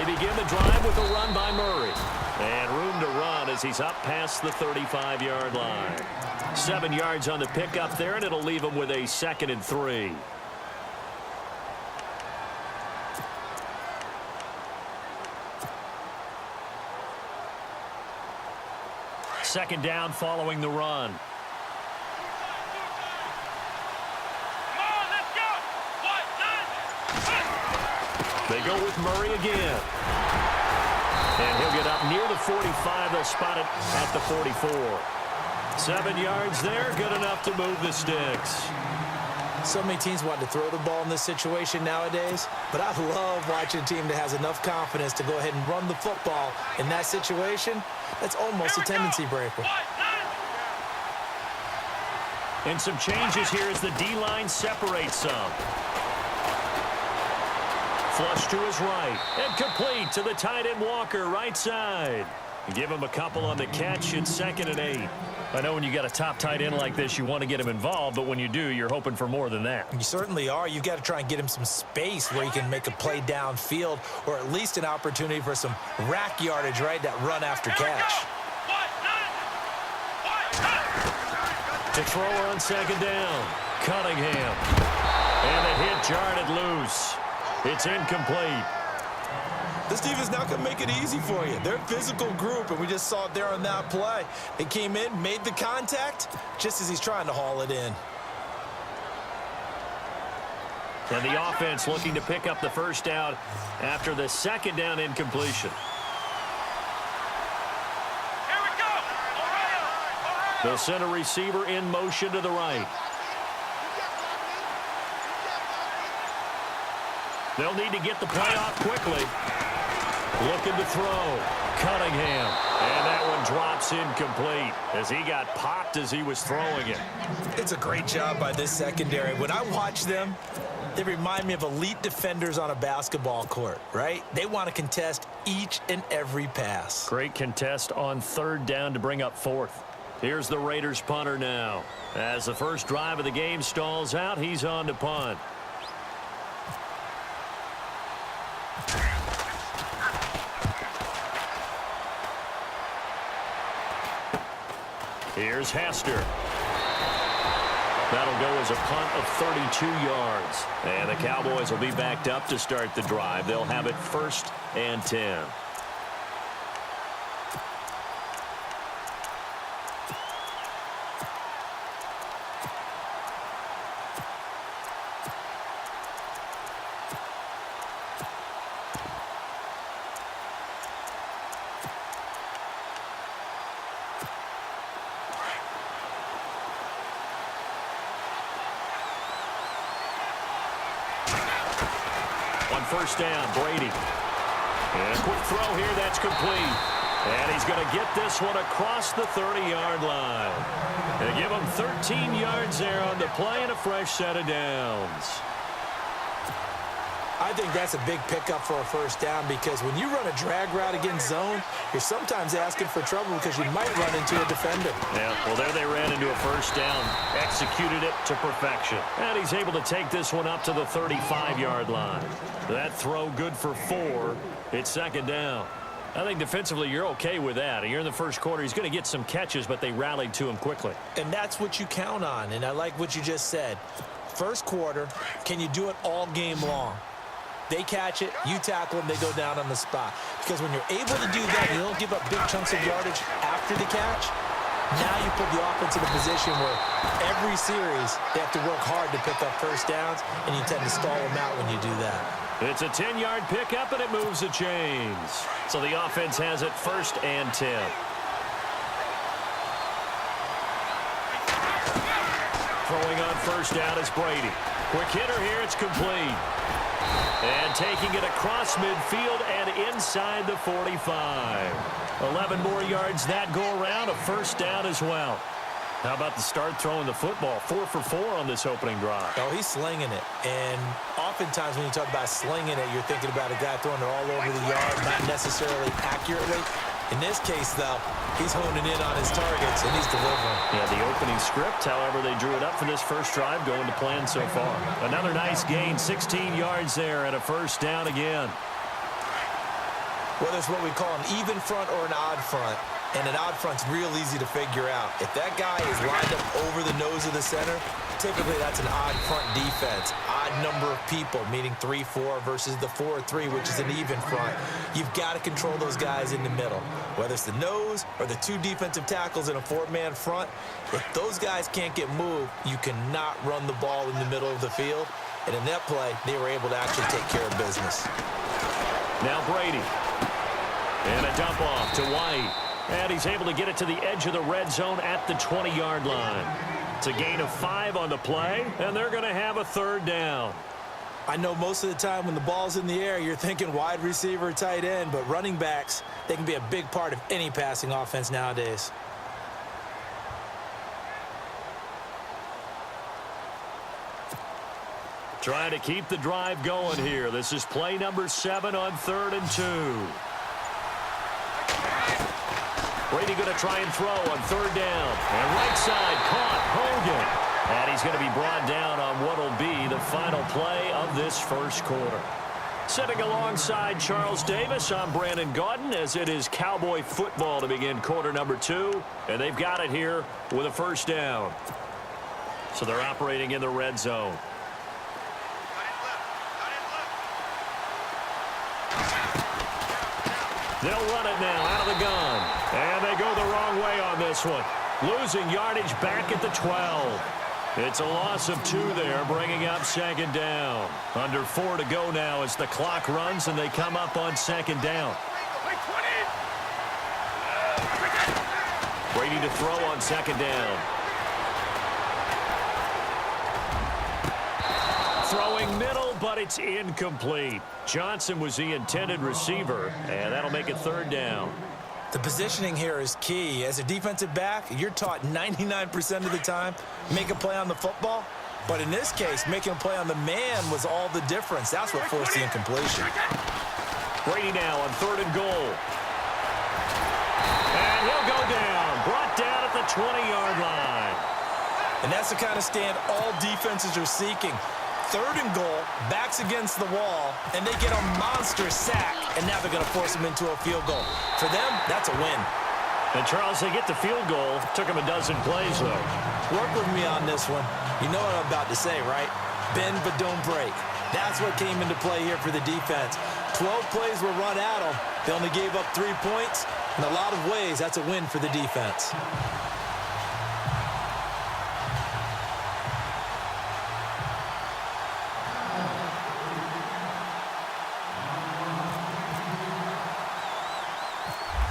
They begin the drive with a run by Murray. And room to run as he's up past the 35-yard line. 7 yards on the pickup there, and it'll leave him with a 2nd and 3. Second down following the run. They go with Murray again. And he'll get up near the 45. They'll spot it at the 44. 7 yards there, good enough to move the sticks. So many teams want to throw the ball in this situation nowadays, but I love watching a team that has enough confidence to go ahead and run the football in that situation. That's almost a tendency breaker. And some changes here as the D-line separates some. Flush to his right. And complete to the tight end Walker, right side. Give him a couple on the catch. It's 2nd and 8. I know when you got a top tight end like this, you want to get him involved, but when you do, you're hoping for more than that. You certainly are. You've got to try and get him some space where he can make a play downfield, or at least an opportunity for some rack yardage, right? That run after catch. To throw on 2nd down. Cunningham. And the hit jarred it loose. It's incomplete. This defense not going to make it easy for you. They're a physical group, and we just saw it there on that play. They came in, made the contact, just as he's trying to haul it in. And the offense looking to pick up the first down after the 2nd down incompletion. Here we go. All right. They'll send a receiver in motion to the right. They'll need to get the play off quickly. Looking to throw. Cunningham. And that one drops incomplete as he got popped as he was throwing it. It's a great job by this secondary. When I watch them, they remind me of elite defenders on a basketball court, right? They want to contest each and every pass. Great contest on 3rd down to bring up 4th. Here's the Raiders punter now. As the first drive of the game stalls out, he's on to punt. Here's Hester. That'll go as a punt of 32 yards. And the Cowboys will be backed up to start the drive. They'll have it 1st and 10. First down, Brady. And a quick throw here, that's complete. And he's going to get this one across the 30-yard line. And give him 13 yards there on the play and a fresh set of downs. I think that's a big pickup for a first down because when you run a drag route against zone, you're sometimes asking for trouble because you might run into a defender. Yeah, well, there they ran into a first down, executed it to perfection. And he's able to take this one up to the 35-yard line. That throw good for 4. It's 2nd down. I think defensively you're okay with that. You're in the first quarter. He's going to get some catches, but they rallied to him quickly. And that's what you count on, and I like what you just said. First quarter, can you do it all game long? They catch it, you tackle them, they go down on the spot. Because when you're able to do that, you don't give up big chunks of yardage after the catch. Now you put the offense in a position where every series they have to work hard to pick up first downs, and you tend to stall them out when you do that. It's a 10-yard pickup, and it moves the chains. So the offense has it 1st and 10. Throwing on first down is Brady. Quick hitter here, it's complete. And taking it across midfield and inside the 45. 11 more yards that go around, a first down as well. How about the start throwing the football? 4 for 4 on this opening drive. Oh, he's slinging it. And oftentimes when you talk about slinging it, you're thinking about a guy throwing it all over the yard, not necessarily accurately. In this case, though, he's honing in on his targets, and he's delivering. Yeah, the opening script, however, they drew it up for this first drive, going to plan so far. Another nice gain, 16 yards there, and a first down again. Whether it's what we call an even front or an odd front, and an odd front's real easy to figure out. If that guy is lined up over the nose of the center, typically that's an odd front defense. Odd number of people, meaning 3-4 versus the 4-3, which is an even front. You've got to control those guys in the middle. Whether it's the nose or the two defensive tackles in a four-man front, if those guys can't get moved, you cannot run the ball in the middle of the field. And in that play, they were able to actually take care of business. Now Brady. And a dump off to White. And he's able to get it to the edge of the red zone at the 20-yard line. It's a gain of 5 on the play, and they're going to have a third down. I know most of the time when the ball's in the air, you're thinking wide receiver, tight end, but running backs, they can be a big part of any passing offense nowadays. Trying to keep the drive going here. This is play number 7 on 3rd and 2. Brady going to try and throw on 3rd down. And right side caught Hogan. And he's going to be brought down on what will be the final play of this first quarter. Sitting alongside Charles Davis, I'm Brandon Gaudin, as it is Cowboy football to begin quarter number 2. And they've got it here with a first down. So they're operating in the red zone. They'll run it now out of the gun. And they go the wrong way on this one. Losing yardage back at the 12. It's a loss of 2 there, bringing up 2nd down. Under 4 to go now as the clock runs and they come up on 2nd down. Brady to throw on 2nd down. Throwing middle, but it's incomplete. Johnson was the intended receiver, and that'll make it 3rd down. The positioning here is key. As a defensive back, you're taught 99% of the time, make a play on the football. But in this case, making a play on the man was all the difference. That's what forced the incompletion. Brady now on 3rd and goal. And he'll go down. Brought down at the 20-yard line. And that's the kind of stand all defenses are seeking. 3rd and goal, backs against the wall, and they get a monster sack, and now they're going to force them into a field goal. For them, that's a win. And, Charles, they get the field goal. Took them a dozen plays, though. Work with me on this one. You know what I'm about to say, right? Bend but don't break. That's what came into play here for the defense. 12 plays were run at them. They only gave up 3 points. In a lot of ways, that's a win for the defense.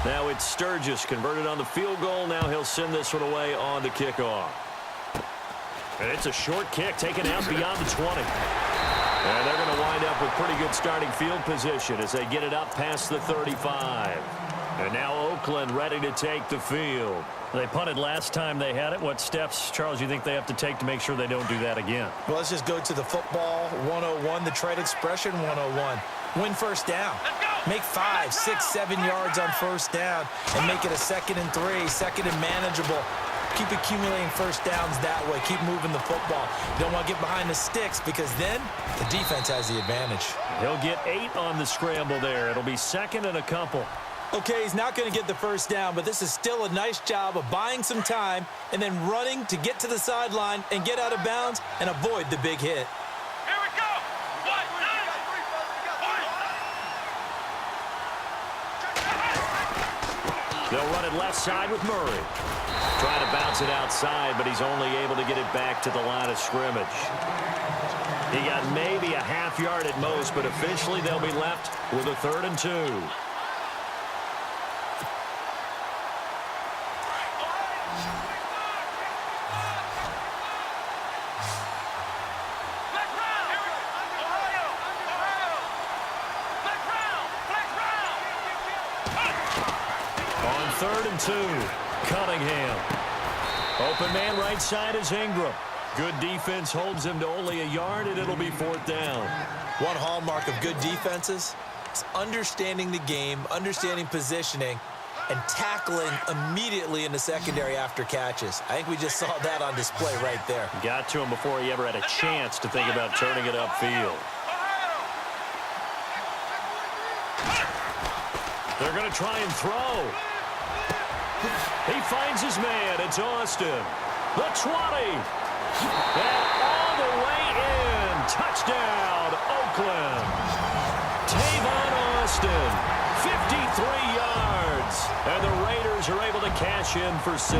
Now it's Sturgis converted on the field goal. Now he'll send this one away on the kickoff. And it's a short kick taken out beyond the 20. And they're going to wind up with pretty good starting field position as they get it up past the 35. And now Oakland ready to take the field. They punted last time they had it. What steps, Charles, you think they have to take to make sure they don't do that again? Well, let's just go to the football 101, the trade expression 101. Win first down. Make 5, 6, 7 yards on first down and make it a 2nd and 3, 2nd and manageable. Keep accumulating first downs that way. Keep moving the football. You don't want to get behind the sticks because then the defense has the advantage. He'll get 8 on the scramble there. It'll be 2nd and a couple. Okay, he's not going to get the first down, but this is still a nice job of buying some time and then running to get to the sideline and get out of bounds and avoid the big hit. Here we go. 1, 9. They'll run it left side with Murray. Trying to bounce it outside, but he's only able to get it back to the line of scrimmage. He got maybe a half yard at most, but officially they'll be left with a 3rd and 2. On 3rd and 2, Cunningham. Open man right side is Ingram. Good defense holds him to only a yard, and it'll be 4th down. One hallmark of good defenses is understanding the game, understanding positioning, and tackling immediately in the secondary after catches. I think we just saw that on display right there. Got to him before he ever had a chance to think about turning it upfield. They're going to try and throw. He finds his man. It's Austin. The 20. And all the way in. Touchdown, Oakland. Tavon Austin, 53 yards. And the Raiders are able to cash in for 6.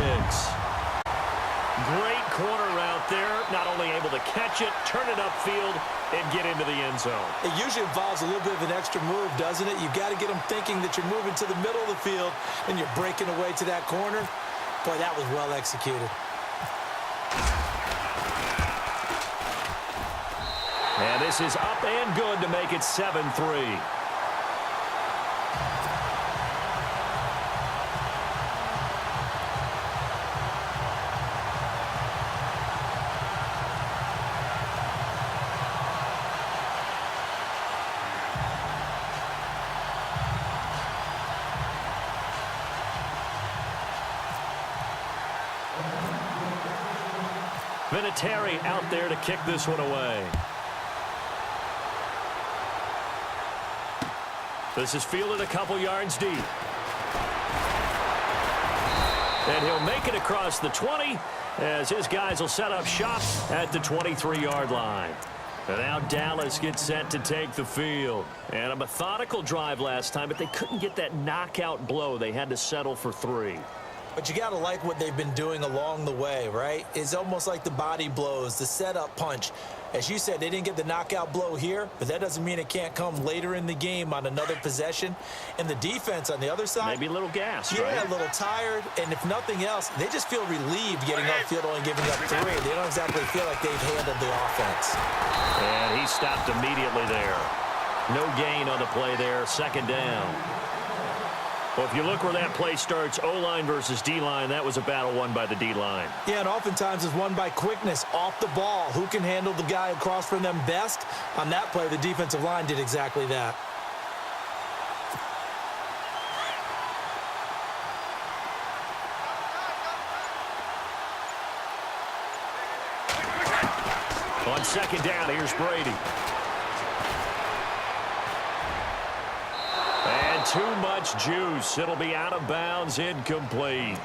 Great corner route there. Not only able to catch it, turn it upfield, and get into the end zone. It usually involves a little bit of an extra move, doesn't it? You've got to get them thinking that you're moving to the middle of the field and you're breaking away to that corner. Boy, that was well executed. And this is up and good to make it 7-3. Vinatieri out there to kick this one away. This is fielded a couple yards deep. And he'll make it across the 20 as his guys will set up shop at the 23-yard line. And now Dallas gets set to take the field. And a methodical drive last time, but they couldn't get that knockout blow. They had to settle for 3. But you got to like what they've been doing along the way, right? It's almost like the body blows, the setup punch. As you said, they didn't get the knockout blow here, but that doesn't mean it can't come later in the game on another possession. And the defense on the other side, maybe a little gas, yeah, right? A little tired. And if nothing else, they just feel relieved getting upfield, only giving up 3. They don't exactly feel like they've handled the offense. And he stopped immediately there. No gain on the play there, 2nd down. Well, if you look where that play starts, O-line versus D-line, that was a battle won by the D-line. Yeah, and oftentimes it's won by quickness, off the ball. Who can handle the guy across from them best? On that play, the defensive line did exactly that. On 2nd down, here's Brady. And too much juice. It'll be out of bounds, incomplete.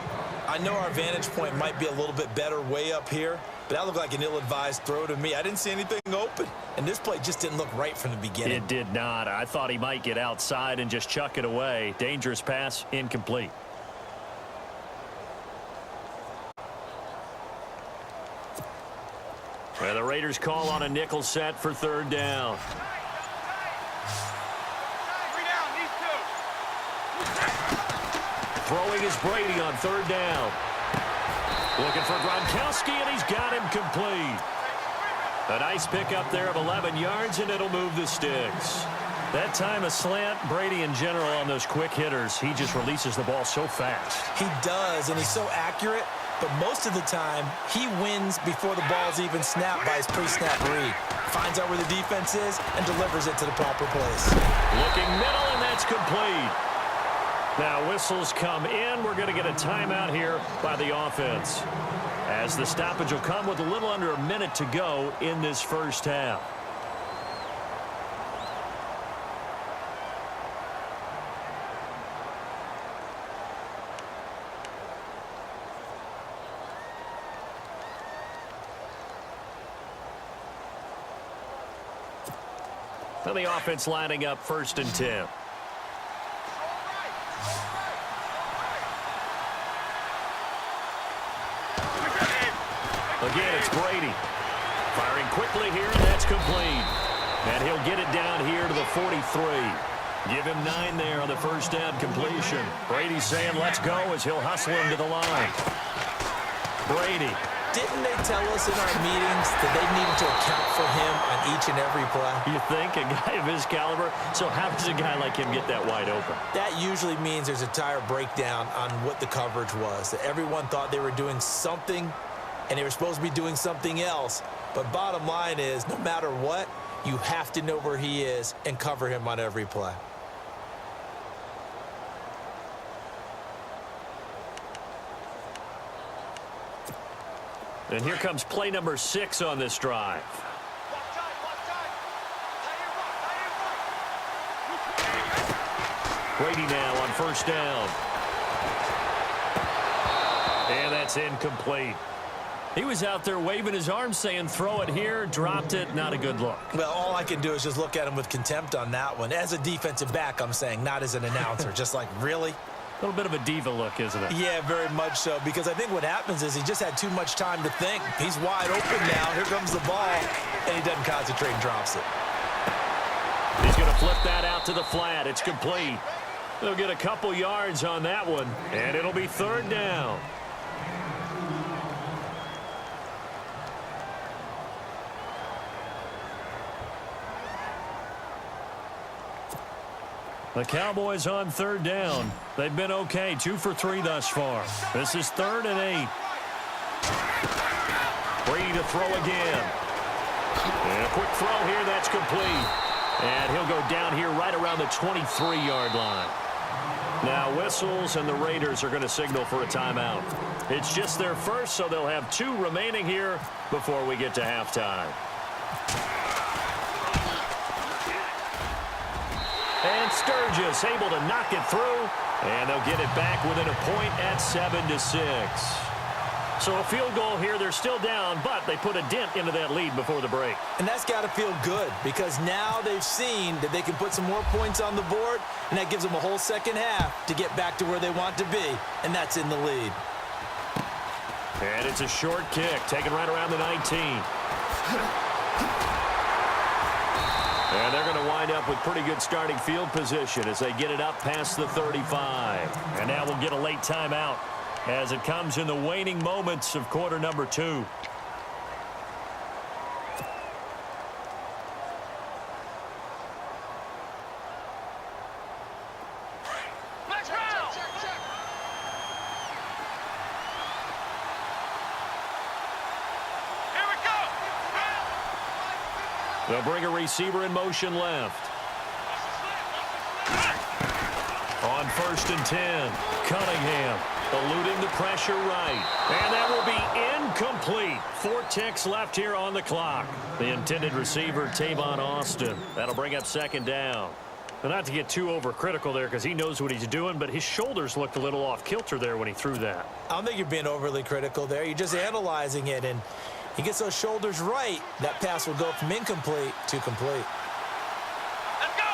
I know our vantage point might be a little bit better way up here, but that looked like an ill-advised throw to me. I didn't see anything open, and this play just didn't look right from the beginning. It did not. I thought he might get outside and just chuck it away. Dangerous pass, incomplete. Well, the Raiders call on a nickel set for 3rd down. Throwing is Brady on 3rd down. Looking for Gronkowski, and he's got him complete. A nice pickup there of 11 yards, and it'll move the sticks. That time a slant, Brady in general on those quick hitters, he just releases the ball so fast. He does, and he's so accurate, but most of the time he wins before the ball's even snapped by his pre-snap read. Finds out where the defense is and delivers it to the proper place. Looking middle, and that's complete. Now whistles come in. We're going to get a timeout here by the offense, as the stoppage will come with a little under a minute to go in this first half. Now the offense lining up 1st and 10. Again, it's Brady. Firing quickly here, and that's complete. And he'll get it down here to the 43. Give him 9 there on the 1st down completion. Brady's saying let's go as he'll hustle him to the line. Brady. Didn't they tell us in our meetings that they needed to account for him on each and every play? You think? A guy of his caliber? So how does a guy like him get that wide open? That usually means there's a tire breakdown on what the coverage was. That everyone thought they were doing something, and they were supposed to be doing something else. But bottom line is, no matter what, you have to know where he is and cover him on every play. And here comes play number 6 on this drive. Brady now on first down. And that's incomplete. He was out there waving his arms saying, throw it here, dropped it, not a good look. Well, all I can do is just look at him with contempt on that one. As a defensive back, I'm saying, not as an announcer. Just like, really? A little bit of a diva look, isn't it? Yeah, very much so, because I think what happens is he just had too much time to think. He's wide open now. Here comes the ball, and he doesn't concentrate and drops it. He's going to flip that out to the flat. It's complete. They'll get a couple yards on that one, and it'll be third down. The Cowboys on third down. They've been okay, 2 for 3 thus far. This is 3rd and 8. Brady to throw again. And a quick throw here, that's complete. And he'll go down here right around the 23-yard line. Now whistles, and the Raiders are going to signal for a timeout. It's just their first, so they'll have 2 remaining here before we get to halftime. And Sturgis able to knock it through, and they'll get it back within a point at 7-6. So a field goal here. They're still down, but they put a dent into that lead before the break. And that's got to feel good, because now they've seen that they can put some more points on the board, and that gives them a whole second half to get back to where they want to be, and that's in the lead. And it's a short kick, taken right around the 19. And they're going to wind up with pretty good starting field position as they get it up past the 35. And now we'll get a late timeout as it comes in the waning moments of quarter number 2. Let's go! Here we go! They'll bring a receiver in motion left. On 1st and 10, Cunningham eluding the pressure right. And that will be incomplete. 4 ticks left here on the clock. The intended receiver, Tavon Austin. That'll bring up 2nd down. Well, not to get too overcritical there because he knows what he's doing, but his shoulders looked a little off kilter there when he threw that. I don't think you're being overly critical there. You're just analyzing it, and he gets those shoulders right. That pass will go from incomplete to complete. Let's go!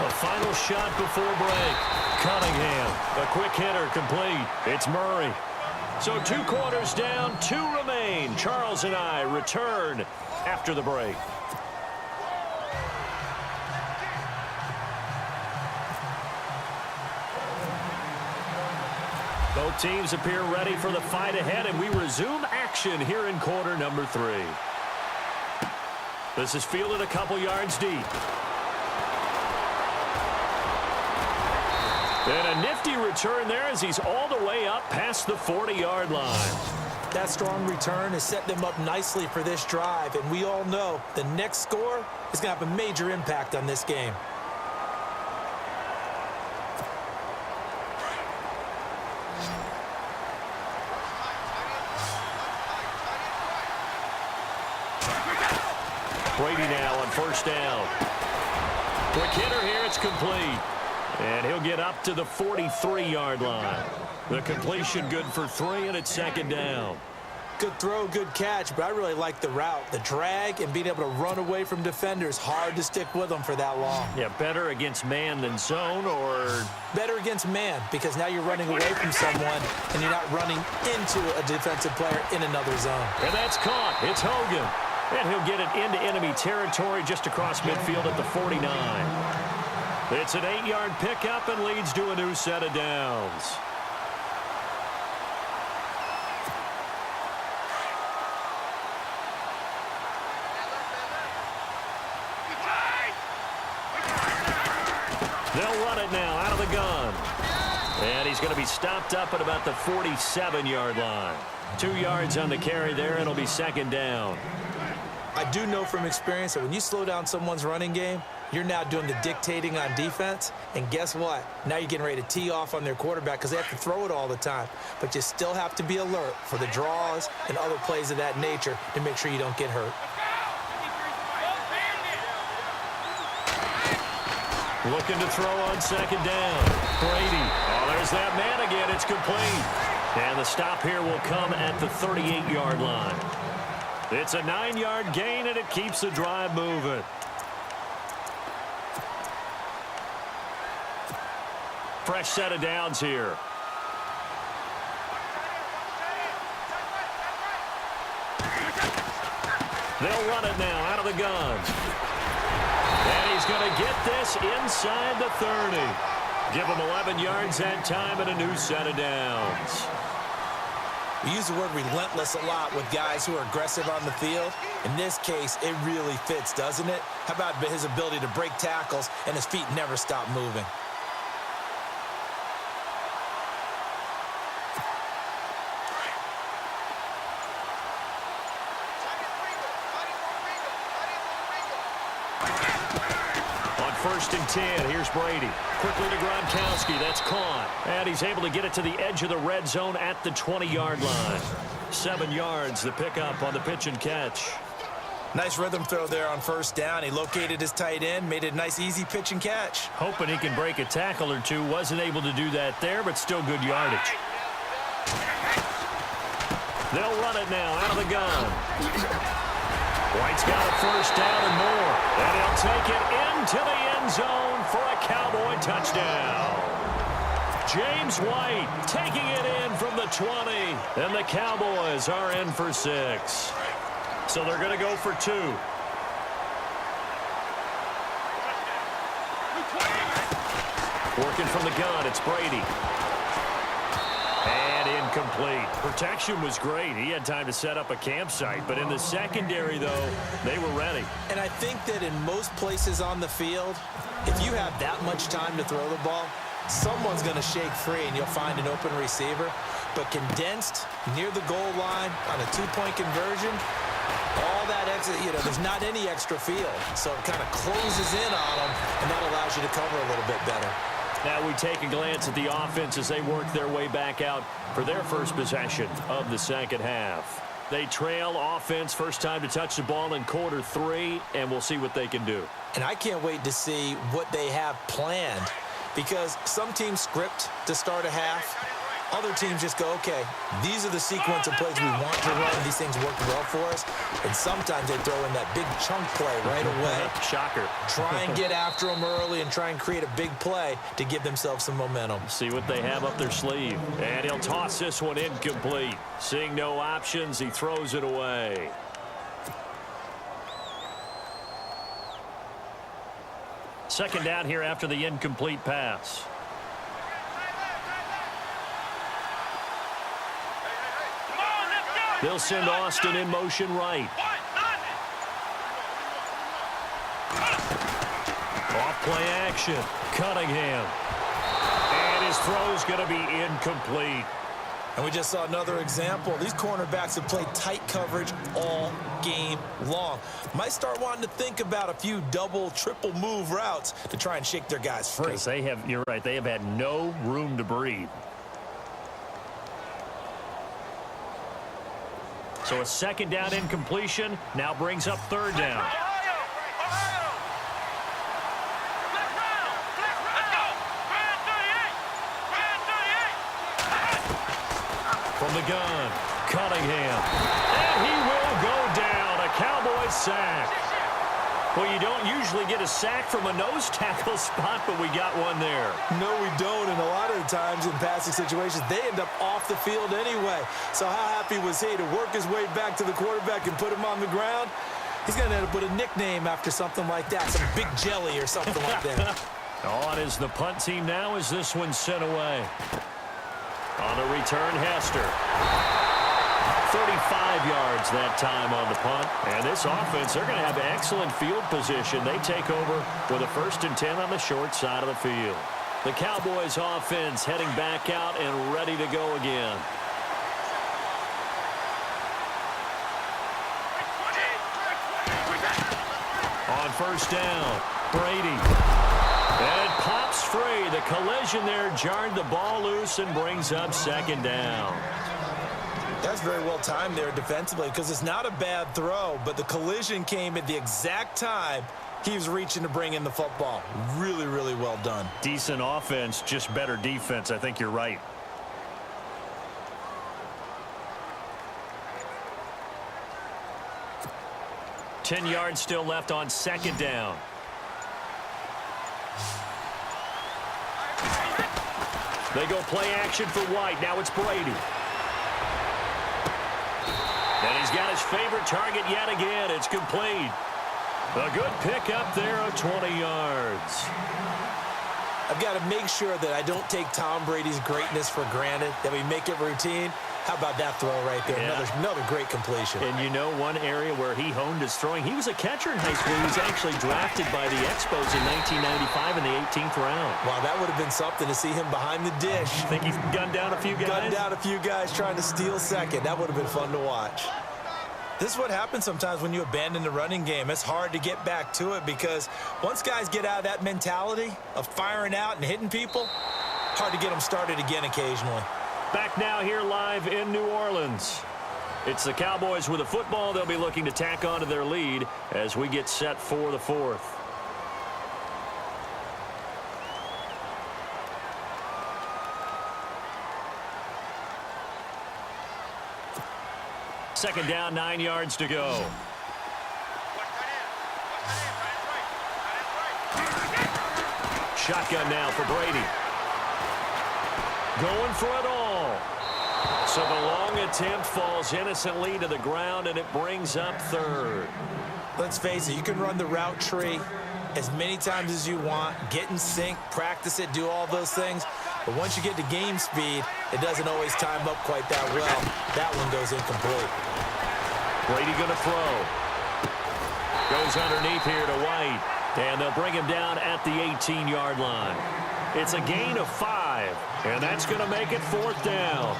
A final shot before break. Cunningham, a quick hitter, complete. It's Murray. So 2 quarters down, 2 remain. Charles and I return after the break. Both teams appear ready for the fight ahead, and we resume action here in quarter number 3. This is fielded a couple yards deep. And a nifty return there as he's all the way up past the 40-yard line. That strong return has set them up nicely for this drive, and we all know the next score is going to have a major impact on this game. Brady now on 1st down. Quick hitter here, it's complete. And he'll get up to the 43-yard line. The completion good for 3, and it's 2nd down. Good throw, good catch, but I really like the route. The drag and being able to run away from defenders, hard to stick with them for that long. Yeah, better against man than zone, or better against man, because now you're running away from someone and you're not running into a defensive player in another zone. And that's caught. It's Hogan. And he'll get it into enemy territory just across midfield at the 49. It's an 8-yard pickup and leads to a new set of downs. They'll run it now out of the gun. And he's going to be stopped up at about the 47-yard line. 2 yards on the carry there, and it'll be 2nd down. I do know from experience that when you slow down someone's running game, you're now doing the dictating on defense. And guess what? Now you're getting ready to tee off on their quarterback because they have to throw it all the time. But you still have to be alert for the draws and other plays of that nature to make sure you don't get hurt. Looking to throw on second down. Brady. Oh, there's that man again. It's complete. And the stop here will come at the 38-yard line. It's a 9-yard gain, and it keeps the drive moving. Fresh set of downs here. They'll run it now out of the gun. And he's going to get this inside the 30. Give him 11 yards that time and a new set of downs. We use the word relentless a lot with guys who are aggressive on the field. In this case, it really fits, doesn't it? How about his ability to break tackles and his feet never stop moving? First and 10. Here's Brady. Quickly to Gronkowski. That's caught. And he's able to get it to the edge of the red zone at the 20-yard line. 7 yards, the pickup on the pitch and catch. Nice rhythm throw there on first down. He located his tight end, made it a nice, easy pitch and catch. Hoping he can break a tackle or two. Wasn't able to do that there, but still good yardage. They'll run it now out of the gun. White's got a first down and more. And he'll take it into the end zone for a Cowboy touchdown. James White taking it in from the 20. And the Cowboys are in for 6. So they're going to go for 2. Working from the gun, it's Brady. And incomplete. Protection was great. He had time to set up a campsite. But in the secondary, though, they were ready. And I think that in most places on the field, if you have that much time to throw the ball, someone's going to shake free and you'll find an open receiver. But condensed near the goal line on a 2-point conversion, all that extra, there's not any extra field. So it kind of closes in on them, and that allows you to cover a little bit better. Now we take a glance at the offense as they work their way back out for their first possession of the second half. They trail offense, first time to touch the ball in quarter 3, and we'll see what they can do. And I can't wait to see what they have planned, because some teams script to start a half. Other teams just go, okay, these are the sequence of plays we want to run. These things work well for us. And sometimes they throw in that big chunk play right away. Shocker. Try and get after them early and try and create a big play to give themselves some momentum. See what they have up their sleeve. And he'll toss this one incomplete. Seeing no options, he throws it away. Second down here after the incomplete pass. They'll send Austin in motion right. Off play action. Cunningham. And his throw's going to be incomplete. And we just saw another example. These cornerbacks have played tight coverage all game long. Might start wanting to think about a few double, triple move routes to try and shake their guys free. Because you're right, they have had no room to breathe. So a second down incompletion now brings up third down. From the gun, Cunningham. And he will go down. A Cowboys sack. Well, you don't usually get a sack from a nose tackle spot, but we got one there. No, we don't, and a lot of the times in passing situations, they end up off the field anyway. So how happy was he to work his way back to the quarterback and put him on the ground? He's going to end up with a nickname after something like that, some big jelly or something like that. On is the punt team now as this one's sent away. On the return, Hester. 35 yards that time on the punt. And this offense, they're going to have excellent field position. They take over with a 1st and 10 on the short side of the field. The Cowboys offense heading back out and ready to go again. On first down, Brady. And it pops free. The collision there jarred the ball loose and brings up second down. That's very well timed there defensively, because it's not a bad throw, but the collision came at the exact time He was reaching to bring in the football. Really, really well done. Decent offense, just better defense. I think you're right. Ten yards still left on second down. They go play action for White. Now it's Brady. And he's got his favorite target yet again. It's complete. A good pick up there of 20 yards. I've got to make sure that I don't take Tom Brady's greatness for granted, that we make it routine. How about that throw right there? Yeah. Another great completion. And you know one area where he honed his throwing? He was a catcher in high school. He was actually drafted by the Expos in 1995 in the 18th round. Wow, that would have been something to see him behind the dish. Think he's gunned down a few guys? Gunned down a few guys trying to steal second. That would have been fun to watch. This is what happens sometimes when you abandon the running game. It's hard to get back to it because once guys get out of that mentality of firing out and hitting people, hard to get them started again occasionally. Back now here live in New Orleans. It's the Cowboys with a football. They'll be looking to tack on to their lead as we get set for the fourth. Second down, 9 yards to go. Shotgun now for Brady. Going for it all. So the long attempt falls innocently to the ground, and it brings up third. Let's face it, you can run the route tree as many times as you want, get in sync, practice it, do all those things. But once you get to game speed, it doesn't always time up quite that well. That one goes incomplete. Brady going to throw. Goes underneath here to White. And they'll bring him down at the 18-yard line. It's a gain of 5, and that's going to make it fourth down.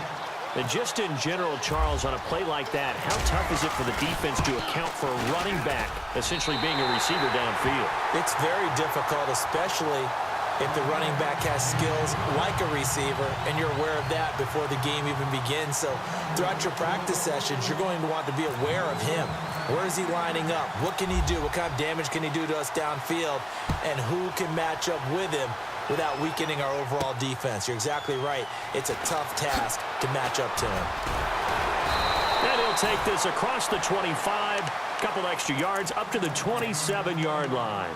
And just in general, Charles, on a play like that, how tough is it for the defense to account for a running back essentially being a receiver downfield? It's very difficult, especially if the running back has skills like a receiver, and you're aware of that before the game even begins. So throughout your practice sessions, you're going to want to be aware of him. Where is he lining up? What can he do? What kind of damage can he do to us downfield? And who can match up with him without weakening our overall defense? You're exactly right. It's a tough task to match up to him. And he'll take this across the 25, couple extra yards up to the 27-yard line.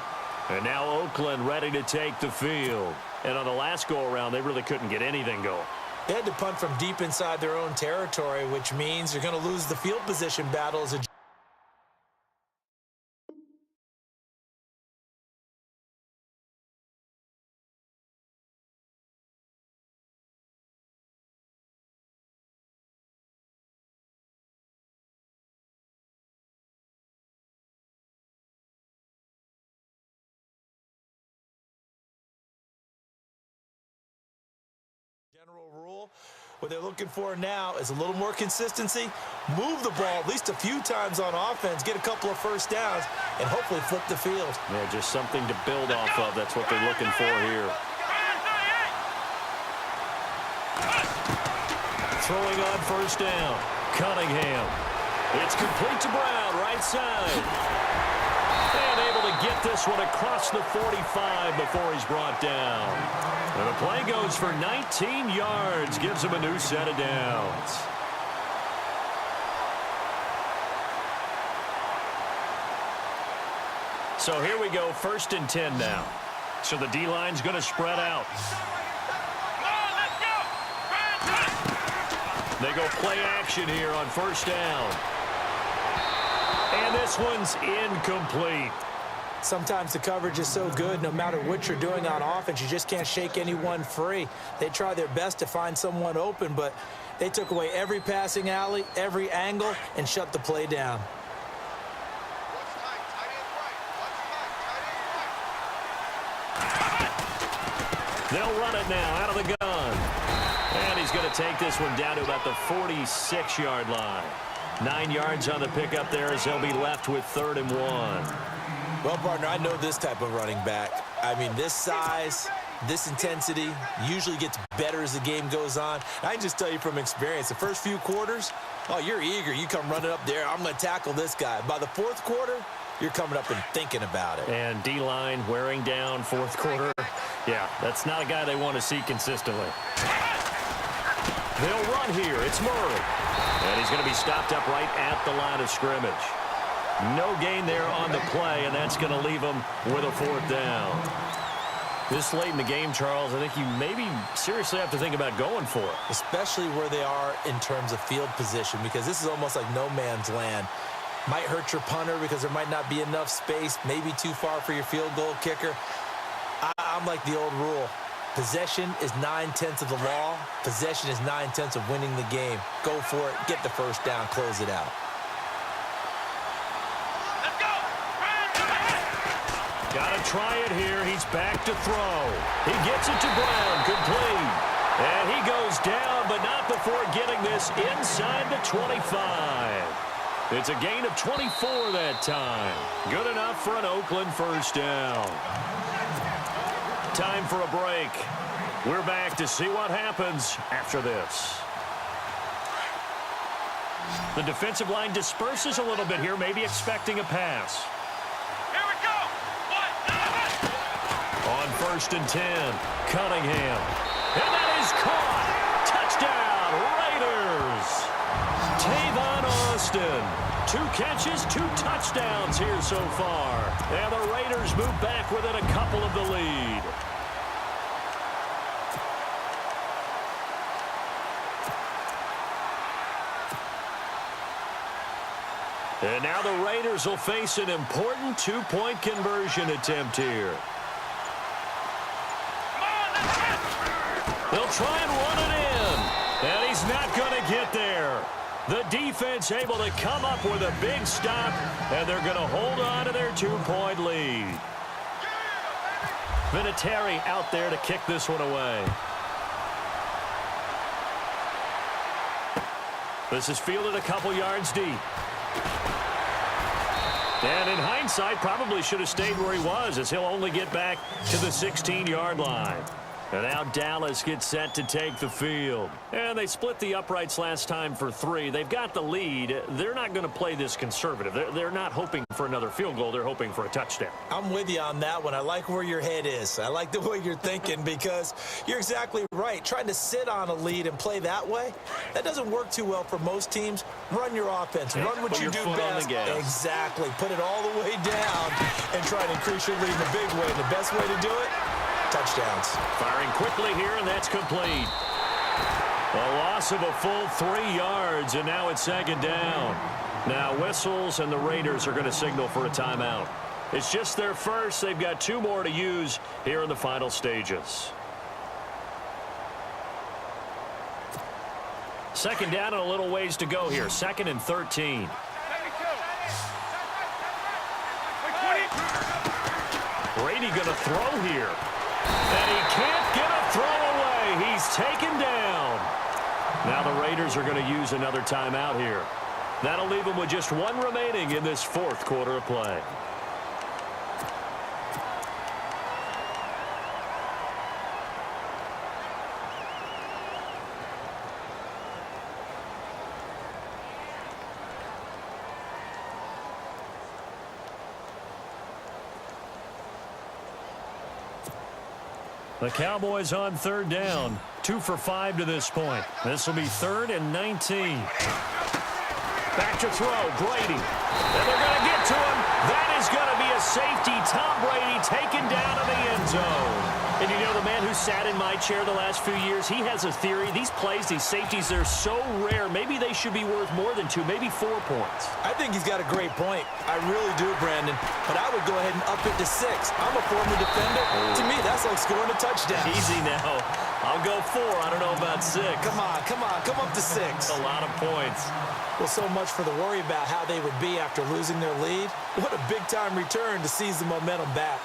And now Oakland ready to take the field. And on the last go-around, they really couldn't get anything going. They had to punt from deep inside their own territory, which means you're going to lose the field position battle as a general rule. What they're looking for now is a little more consistency, move the ball at least a few times on offense, get a couple of first downs, and hopefully flip the field. Yeah, just something to build off of. That's what they're looking for here. Throwing on first down. Cunningham. It's complete to Brown, right side. And able to get this one across the 45 before he's brought down. And the play goes for 19 yards, gives him a new set of downs. So here we go, 1st and 10 now. So the D-line's going to spread out. They go play action here on first down. And this one's incomplete. Sometimes the coverage is so good, no matter what you're doing on offense, you just can't shake anyone free. They try their best to find someone open, but they took away every passing alley, every angle, and shut the play down. They'll run it now out of the gun. And he's going to take this one down to about the 46-yard line. 9 yards on the pickup there as they'll be left with 3rd and 1. Well, partner, I know this type of running back. I mean, this size, this intensity usually gets better as the game goes on. I can just tell you from experience, the first few quarters, oh, you're eager. You come running up there, I'm going to tackle this guy. By the 4th quarter, you're coming up and thinking about it. And D-line wearing down fourth quarter. Yeah, that's not a guy they want to see consistently. They'll run here. It's Murray. And he's going to be stopped up right at the line of scrimmage. No gain there on the play, and that's going to leave him with a fourth down. This late in the game, Charles, I think you maybe seriously have to think about going for it. Especially where they are in terms of field position, because this is almost like no man's land. Might hurt your punter because there might not be enough space, maybe too far for your field goal kicker. I'm like the old rule. Possession is 9/10 of the law. Possession is 9/10 of winning the game. Go for it. Get the first down. Close it out. Let's go. Got to try it here. He's back to throw. He gets it to Brown. Complete. And he goes down, but not before getting this inside the 25. It's a gain of 24 that time. Good enough for an Oakland first down. Time for a break. We're back to see what happens after this. The defensive line disperses a little bit here, maybe expecting a pass. Here we go. On 1st and 10, Cunningham. And that is caught. Touchdown, Raiders. Tavon Austin. 2 catches, 2 touchdowns here so far. And the Raiders move back within a couple of the lead. And now the Raiders will face an important 2-point conversion attempt here. They'll try and run it in. And he's not going to get there. The defense able to come up with a big stop, and they're going to hold on to their 2-point lead. Vinatieri out there to kick this one away. This is fielded a couple yards deep. And in hindsight, probably should have stayed where he was, as he'll only get back to the 16-yard line. And now Dallas gets set to take the field. And they split the uprights last time for 3. They've got the lead. They're not going to play this conservative. They're not hoping for another field goal. They're hoping for a touchdown. I'm with you on that one. I like where your head is. I like the way you're thinking, because you're exactly right. Trying to sit on a lead and play that way, that doesn't work too well for most teams. Run your offense. Run what you do best. Exactly. Put it all the way down and try to increase your lead in a big way. The best way to do it, touchdowns. Firing quickly here, and that's complete. A loss of a full 3 yards, and now it's 2nd down. Now whistles, and the Raiders are going to signal for a timeout. It's just their first. They've got 2 more to use here in the final stages. 2nd down and a little ways to go here. 2nd and 13. Brady going to throw here. And he can't get a throw away. He's taken down. Now the Raiders are going to use another timeout here. That'll leave them with just 1 remaining in this 4th quarter of play. The Cowboys on 3rd down. 2 for 5 to this point. This will be 3rd and 19. Back to throw, Brady. And they're going to get to him. That is going to be a safety. Tom Brady taken down in the end zone. And you know, the man who sat in my chair the last few years, he has a theory. These plays, these safeties, they're so rare. Maybe they should be worth more than 2, maybe 4 points. I think he's got a great point. I really do, Brandon. But I would go ahead and up it to 6. I'm a former defender. To me, that's like scoring a touchdown. Easy now. I'll go 4. I don't know about 6. Come on. Come up to 6. A lot of points. Well, so much for the worry about how they would be after losing their lead. What a big-time return to seize the momentum back.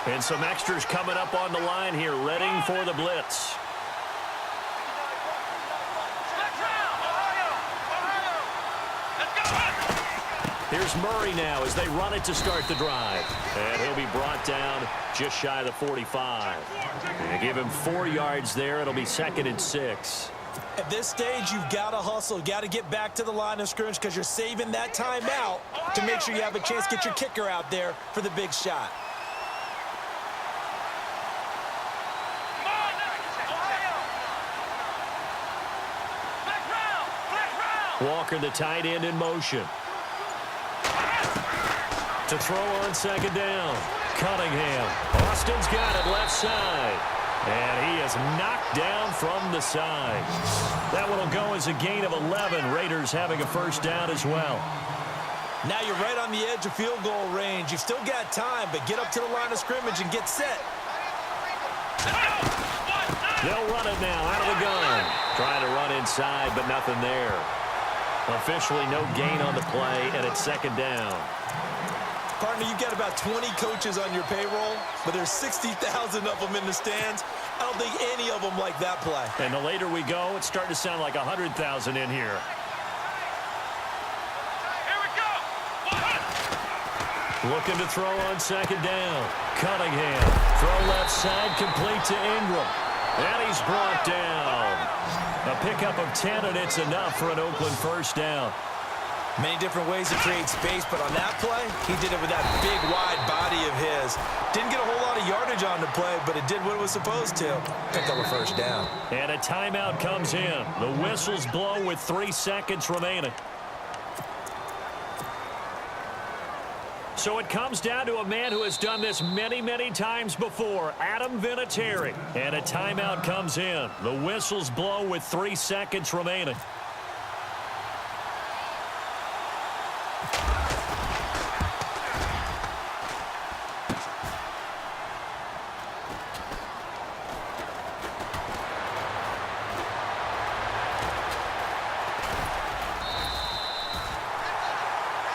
And some extras coming up on the line here, readying for the blitz. Here's Murray now as they run it to start the drive. And he'll be brought down just shy of the 45. And give him 4 yards there. It'll be 2nd and 6. At this stage, you've got to hustle. You've got to get back to the line of scrimmage because you're saving that timeout to make sure you have a chance to get your kicker out there for the big shot. Walker, the tight end, in motion. To throw on 2nd down. Cunningham. Austin's got it left side. And he is knocked down from the side. That one will go as a gain of 11. Raiders having a 1st down as well. Now you're right on the edge of field goal range. You've still got time, but get up to the line of scrimmage and get set. They'll run it now out of the gun. Trying to run inside, but nothing there. Officially no gain on the play, and it's 2nd down. Partner, you've got about 20 coaches on your payroll, but there's 60,000 of them in the stands. I don't think any of them like that play. And the later we go, it's starting to sound like 100,000 in here. Here we go. Looking to throw on 2nd down. Cunningham. Throw left side, complete to Ingram. And he's brought down. A pickup of 10, and it's enough for an Oakland 1st down. Many different ways to create space, but on that play, he did it with that big, wide body of his. Didn't get a whole lot of yardage on the play, but it did what it was supposed to. Picked up a 1st down. And a timeout comes in. The whistles blow with 3 seconds remaining. So it comes down to a man who has done this many, many times before, Adam Vinatieri. And a timeout comes in. The whistles blow with 3 seconds remaining.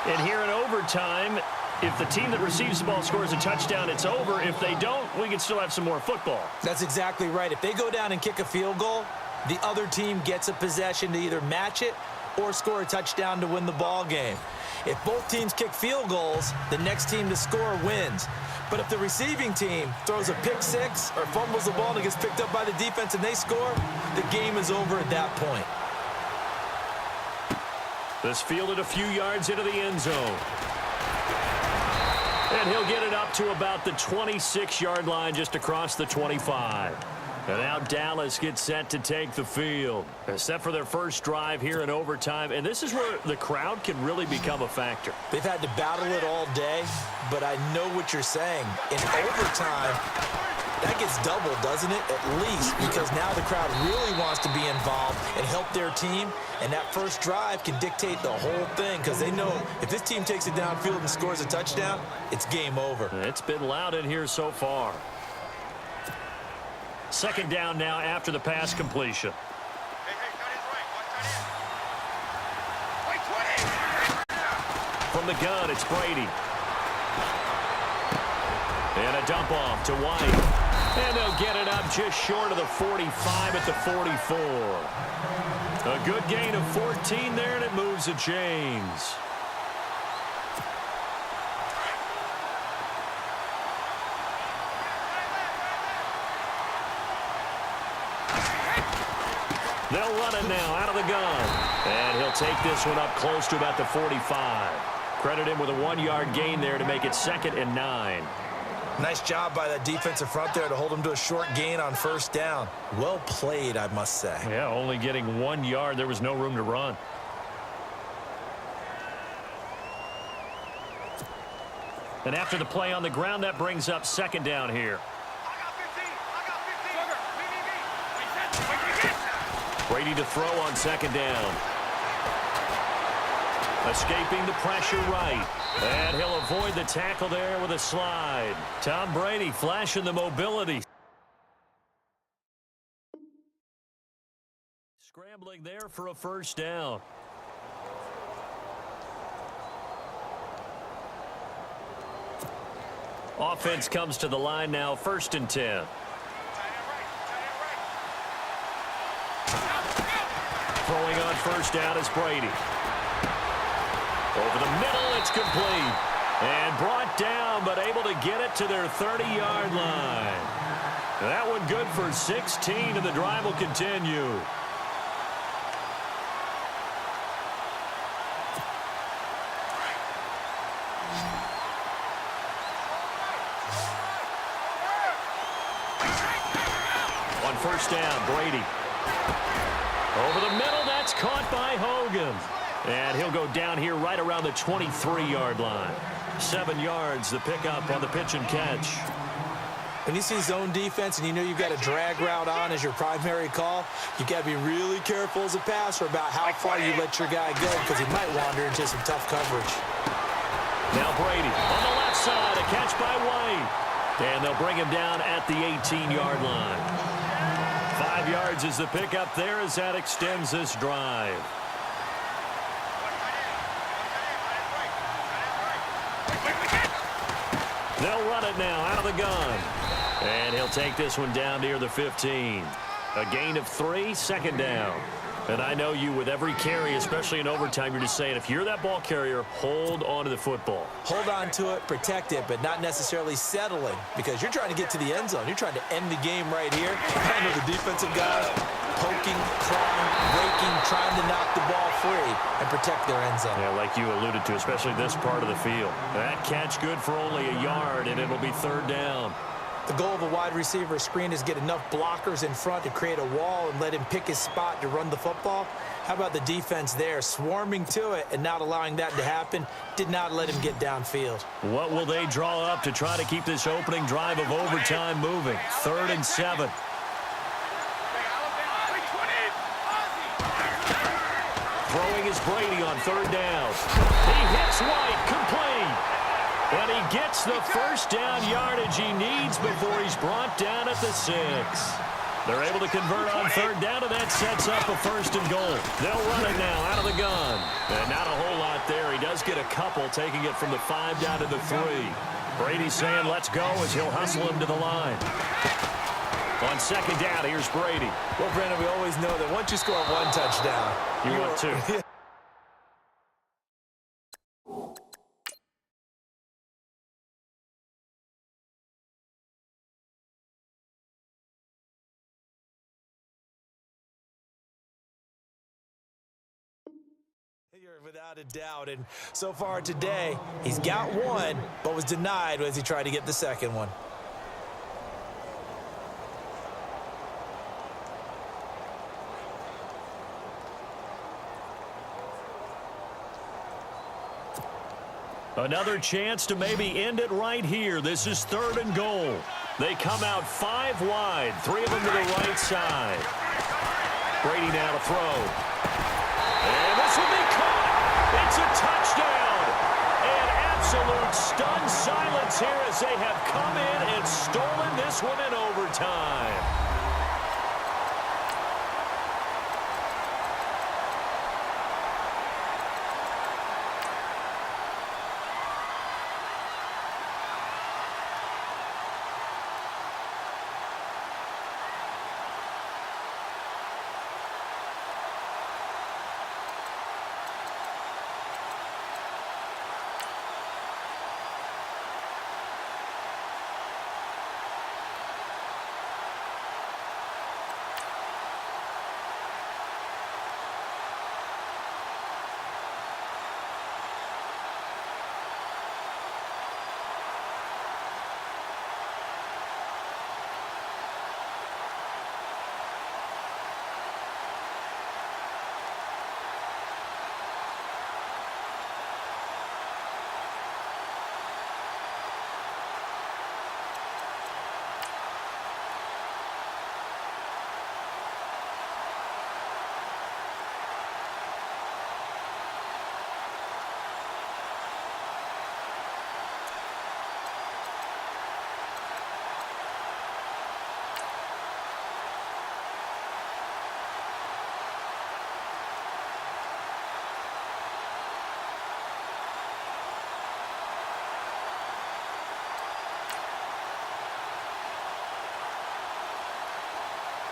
And here in overtime, if the team that receives the ball scores a touchdown, it's over. If they don't, we can still have some more football. That's exactly right. If they go down and kick a field goal, the other team gets a possession to either match it or score a touchdown to win the ball game. If both teams kick field goals, the next team to score wins. But if the receiving team throws a pick six or fumbles the ball and it gets picked up by the defense and they score, the game is over at that point. This fielded a few yards into the end zone. And he'll get it up to about the 26-yard line, just across the 25. And now Dallas gets set to take the field. Set for their first drive here in overtime. And this is where the crowd can really become a factor. They've had to battle it all day, but I know what you're saying. In overtime, that gets doubled, doesn't it? At least, because now the crowd really wants to be involved and help their team. And that first drive can dictate the whole thing because they know if this team takes it downfield and scores a touchdown, it's game over. It's been loud in here so far. 2nd down now after the pass completion. From the gun, it's Brady. And a dump off to White. And they'll get it up just short of the 45 at the 44. A good gain of 14 there, and it moves the chains. They'll run it now out of the gun. And he'll take this one up close to about the 45. Credit him with a 1-yard gain there to make it 2nd and 9. Nice job by that defensive front there to hold him to a short gain on 1st down. Well played, I must say. Yeah, only getting 1 yard. There was no room to run. And after the play on the ground, that brings up 2nd down here. Brady to throw on 2nd down. Escaping the pressure right. And he'll avoid the tackle there with a slide. Tom Brady flashing the mobility. Scrambling there for a 1st down. Offense comes to the line now, 1st and 10. Throwing on 1st down is Brady. Over the middle, it's complete. And brought down, but able to get it to their 30-yard line. That one good for 16, and the drive will continue. On first down, Brady. Over the middle, that's caught by Hogan. And he'll go down here right around the 23-yard line. 7 yards, the pickup on the pitch and catch. When you see zone defense and you know you've got a drag route on as your primary call, you got to be really careful as a passer about how far you let your guy go because he might wander into some tough coverage. Now Brady on the left side, a catch by White. And they'll bring him down at the 18-yard line. 5 yards is the pickup there as that extends this drive. They'll run it now out of the gun. And he'll take this one down near the 15. A gain of 3, second down. And I know you with every carry, especially in overtime, you're just saying if you're that ball carrier, hold on to the football. Hold on to it, protect it, but not necessarily settling because you're trying to get to the end zone. You're trying to end the game right here. I know the defensive guys poking, clawing, raking, trying to knock the ball free and protect their end zone. Yeah, like you alluded to, especially this part of the field. That catch good for only a yard, and it'll be third down. The goal of a wide receiver screen is get enough blockers in front to create a wall and let him pick his spot to run the football. How about the defense there, swarming to it and not allowing that to happen? Did not let him get downfield. What will they draw up to try to keep this opening drive of overtime moving? 3rd and 7. Throwing is Brady on 3rd down. He hits White, complete. And he gets the first down yardage he needs before he's brought down at the 6. They're able to convert on 3rd down, and that sets up a 1st and goal. They'll run it now out of the gun. And not a whole lot there. He does get a couple, taking it from the 5 down to the 3. Brady's saying let's go as he'll hustle him to the line. On 2nd down, here's Brady. Well, Brandon, we always know that once you score 1 touchdown, you want 2. You're without a doubt, and so far today, he's got 1, but was denied as he tried to get the 2nd one. Another chance to maybe end it right here. This is 3rd and goal. They come out 5 wide, 3 of them to the right side. Brady now to throw. And this will be caught. It's a touchdown. And absolute stunned silence here as they have come in and stolen this one in overtime.